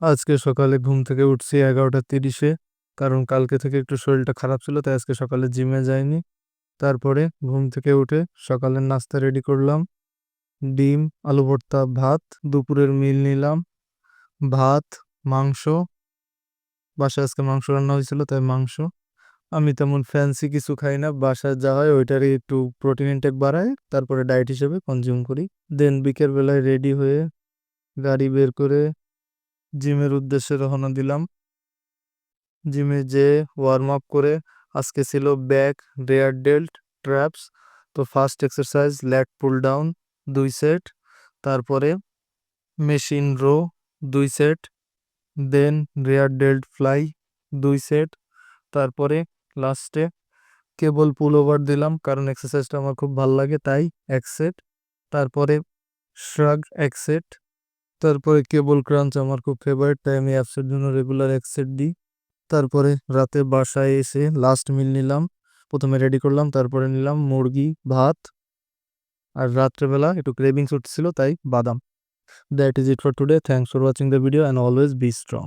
আজকে সকালে ঘুম থেকে উঠছি 11:30-এ, কারণ কালকে থেকে একটু শরীরটা খারাপ ছিল, তাই আজকে সকালে জিমে যাইনি। তারপরে ঘুম থেকে উঠে সকালের নাস্তা রেডি করলাম। ডিম, আলু ভর্তা, ভাত। দুপুরের মিল নিলাম, ভাত, মাংস। বাসায় আজকে মাংস রান্না হয়েছিল, তাই মাংস। আমি তেমন ফ্যান্সি কিছু খাই না, বাসায় যা হয় ওইটারই একটু প্রোটিন ইনটেক বাড়ায়, তারপরে ডায়েট হিসেবে কনজিউম করি। দেন বিকেল বেলায় রেডি হয়ে গাড়ি বের করে জিমের উদ্দেশ্যে রওনা দিলাম। জিমে যে ওয়ার্ম আপ করে, আজকে ছিল ব্যাক, রেয়ার ডেল্ট, ট্র্যাপস। তো first exercise lag pull down 2 set, তারপরে মেশিন রো 2 সেট, দেন রেয়ার ডেল্ট ফ্লাই 2 সেট, তারপরে লাস্টে কেবল পুল ওভার দিলাম, কারণ এক্সারসাইজটা আমার খুব ভালো লাগে, তাই 1 সেট। তারপরে শ্রাগ 1 সেট, তারপরে কেবল ক্রাঞ্চ আমার খুব ফেভারিট, তাই আমি অ্যাপসের জন্য রেগুলার 1 সেট দিই। তারপরে রাতে বাসায় এসে লাস্ট মিল নিলাম। প্রথমে রেডি করলাম, তারপরে নিলাম মুরগি, ভাত। আর রাত্রেবেলা একটু ক্রেভিংস উঠছিল, তাই বাদাম। That is it for today. Thanks for watching the video and always be strong.